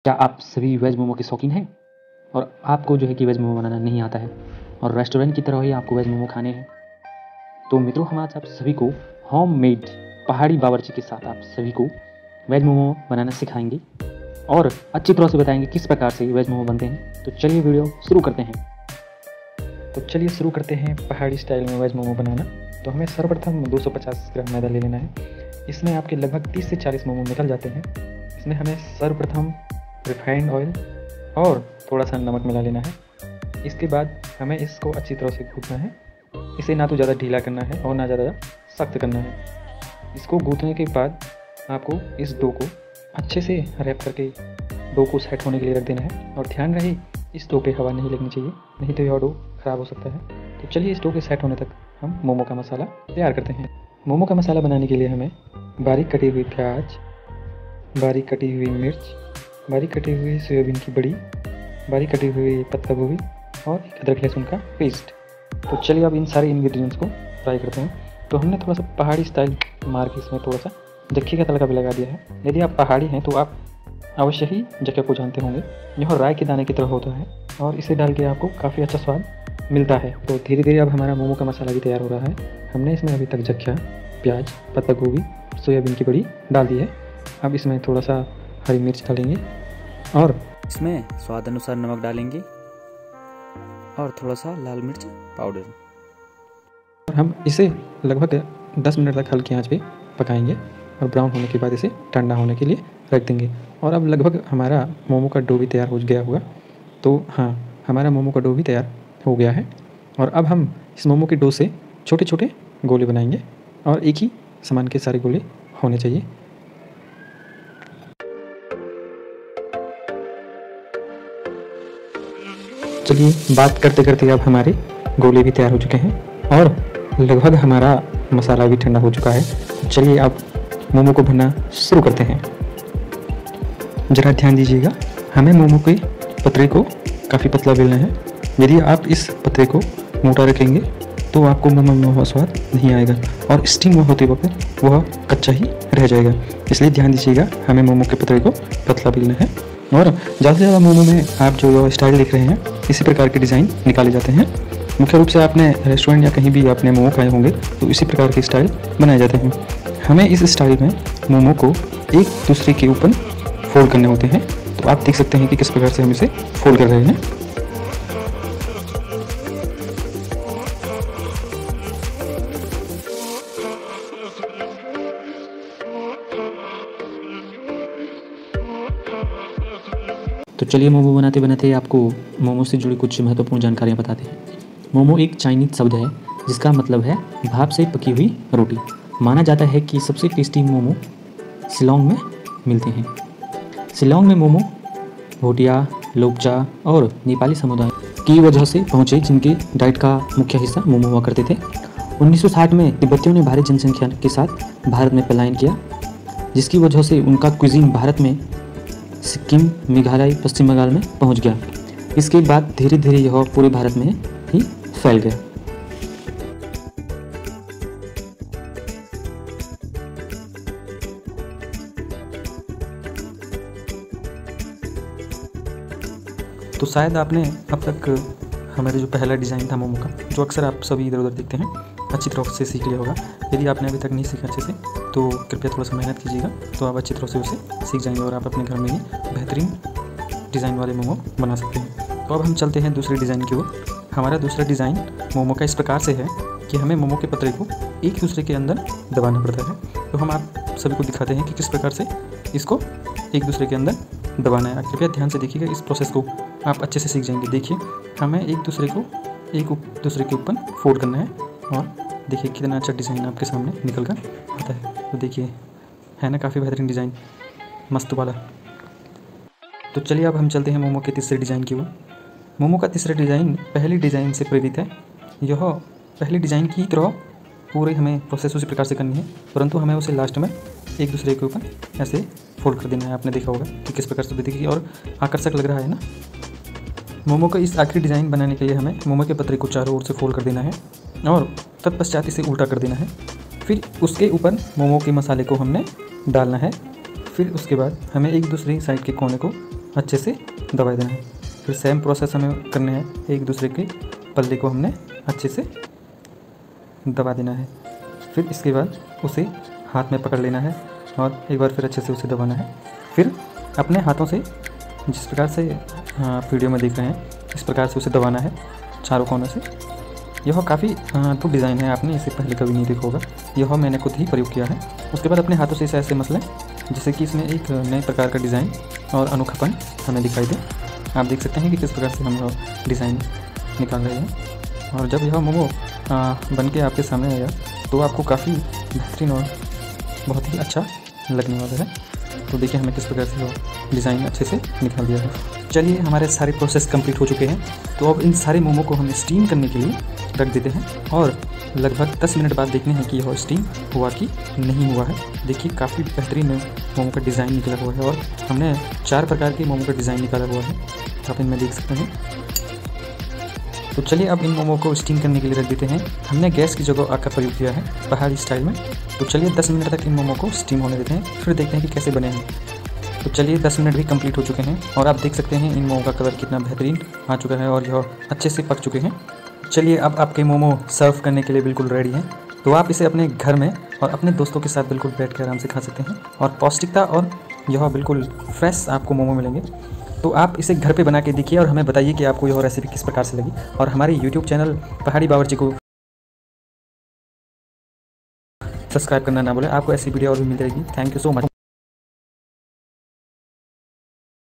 क्या आप सभी वेज मोमो के शौकीन हैं और आपको जो है कि वेज मोमो बनाना नहीं आता है और रेस्टोरेंट की तरह ही आपको वेज मोमो खाने हैं? तो मित्रों, हम आज आप सभी को होममेड पहाड़ी बावर्ची के साथ आप सभी को वेज मोमो बनाना सिखाएंगे और अच्छी तरह से बताएंगे किस प्रकार से वेज मोमो बनते हैं। तो चलिए वीडियो शुरू करते हैं। पहाड़ी स्टाइल में वेज मोमो बनाना। तो हमें सर्वप्रथम 250 ग्राम मैदा ले लेना है। इसमें आपके लगभग 30 से 40 मोमो निकल जाते हैं। इसमें हमें सर्वप्रथम रिफाइंड ऑयल और थोड़ा सा नमक मिला लेना है। इसके बाद हमें इसको अच्छी तरह से गूंथना है। इसे ना तो ज़्यादा ढीला करना है और ना ज़्यादा सख्त करना है। इसको गूंथने के बाद आपको इस डो को अच्छे से रैप करके डो को सेट होने के लिए रख देना है। और ध्यान रहे, इस डो पे हवा नहीं लगनी चाहिए, नहीं तो यह डो ख़राब हो सकता है। तो चलिए इस डो के सेट होने तक हम मोमो का मसाला तैयार करते हैं। मोमो का मसाला बनाने के लिए हमें बारीक कटी हुई प्याज, बारीक कटी हुई मिर्च, बारीक कटी हुई सोयाबीन की बड़ी, बारीक कटी हुई पत्ता गोभी और अदरक लहसुन का पेस्ट। तो चलिए अब इन सारे इंग्रेडिएंट्स को फ्राई करते हैं। तो हमने थोड़ा सा पहाड़ी स्टाइल मार के इसमें थोड़ा सा जक्खे का तड़का भी लगा दिया है। यदि आप पहाड़ी हैं तो आप अवश्य ही जक्के को जानते होंगे। यह राई के दाने की तरह होता है और इसे डाल के आपको काफ़ी अच्छा स्वाद मिलता है। तो धीरे धीरे अब हमारा मोमो का मसाला भी तैयार हो रहा है। हमने इसमें अभी तक जक्खा, प्याज, पत्ता गोभी, सोयाबीन की बड़ी डाल दी है। अब इसमें थोड़ा सा हरी मिर्च डालेंगे और इसमें स्वाद अनुसार नमक डालेंगे और थोड़ा सा लाल मिर्च पाउडर। हम इसे लगभग 10 मिनट तक हल्की आंच पे पकाएंगे और ब्राउन होने के बाद इसे ठंडा होने के लिए रख देंगे। और अब लगभग हमारा मोमो का डो भी तैयार हो गया होगा। तो हाँ, हमारा मोमो का डो भी तैयार हो गया है। और अब हम इस मोमो के डो से छोटे छोटे गोले बनाएंगे और एक ही समान के सारे गोले होने चाहिए। चलिए बात करते करते अब हमारे गोले भी तैयार हो चुके हैं और लगभग हमारा मसाला भी ठंडा हो चुका है। चलिए अब मोमो को भरना शुरू करते हैं। ज़रा ध्यान दीजिएगा, हमें मोमो के पतरे को काफ़ी पतला बेलना है। यदि आप इस पतरे को मोटा रखेंगे तो आपको मोमो का स्वाद नहीं आएगा और स्टीम होते वक्त वह कच्चा ही रह जाएगा। इसलिए ध्यान दीजिएगा, हमें मोमो के पतरे को पतला बेलना है। और ज़्यादा से ज़्यादा मोमो में आप जो स्टाइल देख रहे हैं, इसी प्रकार के डिज़ाइन निकाले जाते हैं। मुख्य रूप से आपने रेस्टोरेंट या कहीं भी आपने मोमो खाए होंगे तो इसी प्रकार के स्टाइल बनाए जाते हैं। हमें इस स्टाइल में मोमो को एक दूसरे के ऊपर फोल्ड करने होते हैं। तो आप देख सकते हैं कि किस प्रकार से हम इसे फोल्ड कर रहे हैं। तो चलिए मोमो बनाते बनाते आपको मोमो से जुड़ी कुछ महत्वपूर्ण जानकारियाँ बताते हैं। मोमो एक चाइनीज शब्द है जिसका मतलब है भाप से पकी हुई रोटी। माना जाता है कि सबसे टेस्टी मोमो शिलोंग में मिलते हैं। शिलोंग में मोमो भोटिया, लोपचा और नेपाली समुदाय की वजह से पहुँचे, जिनके डाइट का मुख्य हिस्सा मोमो हुआ करते थे। 1960 में तिब्बतियों ने भारी जनसंख्या के साथ भारत में पलायन किया, जिसकी वजह से उनका क्विजीन भारत में सिक्किम, मेघालय, पश्चिम बंगाल में पहुंच गया। इसके बाद धीरे धीरे यह पूरे भारत में ही फैल गया। तो शायद आपने अब तक हमारे जो पहला डिज़ाइन था मोमो का, जो अक्सर आप सभी इधर उधर देखते हैं, अच्छी तरह से सीख लिया होगा। यदि आपने अभी तक नहीं सीखा अच्छे से तो कृपया थोड़ा सा मेहनत कीजिएगा, तो आप अच्छी तरह से उसे सीख जाएंगे और आप अपने घर में ही बेहतरीन डिज़ाइन वाले मोमो बना सकते हैं। तो अब हम चलते हैं दूसरे डिज़ाइन की ओर। हमारा दूसरा डिज़ाइन मोमो का इस प्रकार से है कि हमें मोमो के पतरे को एक दूसरे के अंदर दबाना पड़ता है। तो हम आप सभी को दिखाते हैं कि किस प्रकार से इसको एक दूसरे के अंदर दबाना है। कृपया ध्यान से देखिएगा, इस प्रोसेस को आप अच्छे से सीख जाएंगे। देखिए, हमें एक दूसरे के ऊपर फोल्ड करना है और देखिए कितना अच्छा डिज़ाइन आपके सामने निकल कर आता है। तो देखिए, है ना काफ़ी बेहतरीन डिज़ाइन, मस्त वाला। तो चलिए अब हम चलते हैं मोमो के तीसरे डिज़ाइन की ओर। मोमो का तीसरा डिज़ाइन पहले डिज़ाइन से प्रेरित है। यह पहले डिज़ाइन की तरह पूरे हमें प्रोसेस उसी प्रकार से करनी है, परंतु हमें उसे लास्ट में एक दूसरे के ऊपर ऐसे फोल्ड कर देना है। आपने देखा होगा कि किस प्रकार से देखिए, और आकर्षक लग रहा है ना। मोमो का इस आखिरी डिज़ाइन बनाने के लिए हमें मोमो के पतरे को चारों ओर से फोल्ड कर देना है और तत्पश्चात इसे उल्टा कर देना है। फिर उसके ऊपर मोमो के मसाले को हमने डालना है। फिर उसके बाद हमें एक दूसरी साइड के कोने को अच्छे से दबा देना है। फिर सेम प्रोसेस हमें करने हैं, एक दूसरे के पल्ले को हमने अच्छे से दबा देना है। फिर इसके बाद उसे हाथ में पकड़ लेना है और एक बार फिर अच्छे से उसे दबाना है। फिर अपने हाथों से जिस प्रकार से वीडियो में देख रहे हैं इस प्रकार से उसे दबाना है चारों कोनों से। यह काफ़ी अद्भुत डिज़ाइन है, आपने इसे पहले कभी नहीं देखा होगा, यह मैंने खुद ही प्रयोग किया है। उसके बाद अपने हाथों से इसे ऐसे मसलें जिससे कि इसमें एक नए प्रकार का डिज़ाइन और अनोखापन हमें दिखाई दे। आप देख सकते हैं कि किस प्रकार से हम यह डिज़ाइन निकाल रहे हैं। और जब यह मोमो बन के आपके सामने आएगा तो आपको काफ़ी बेहतरीन और बहुत ही अच्छा लगने वाला है। तो देखिए हमने किस प्रकार से वो डिज़ाइन अच्छे से निकाल दिया है। चलिए हमारे सारे प्रोसेस कंप्लीट हो चुके हैं। तो अब इन सारे मोमो को हम स्टीम करने के लिए रख देते हैं और लगभग 10 मिनट बाद देखते हैं कि यह स्टीम हुआ कि नहीं हुआ है। देखिए काफ़ी बेहतरीन मोमो का डिज़ाइन निकला हुआ है और हमने 4 प्रकार के मोमो का डिज़ाइन निकाला हुआ है, आप इनमें देख सकते हैं। तो चलिए अब इन मोमो को स्टीम करने के लिए रख देते हैं। हमने गैस की जगह आग का प्रयोग किया है पहाड़ी स्टाइल में। तो चलिए 10 मिनट तक इन मोमो को स्टीम होने देते हैं, फिर देखते हैं कि कैसे बने हैं। तो चलिए 10 मिनट भी कंप्लीट हो चुके हैं और आप देख सकते हैं इन मोमो का कलर कितना बेहतरीन आ चुका है और यह अच्छे से पक चुके हैं। चलिए अब आपके मोमो सर्व करने के लिए बिल्कुल रेडी हैं। तो आप इसे अपने घर में और अपने दोस्तों के साथ बिल्कुल बैठ कर आराम से खा सकते हैं और पौष्टिकता और यह बिल्कुल फ्रेश आपको मोमो मिलेंगे। तो आप इसे घर पे बना के देखिए और हमें बताइए कि आपको यह रेसिपी किस प्रकार से लगी। और हमारे यूट्यूब चैनल पहाड़ी बावर्ची को सब्सक्राइब करना ना भूलें, आपको ऐसी वीडियो और भी मिल जाएगी। Thank you so much.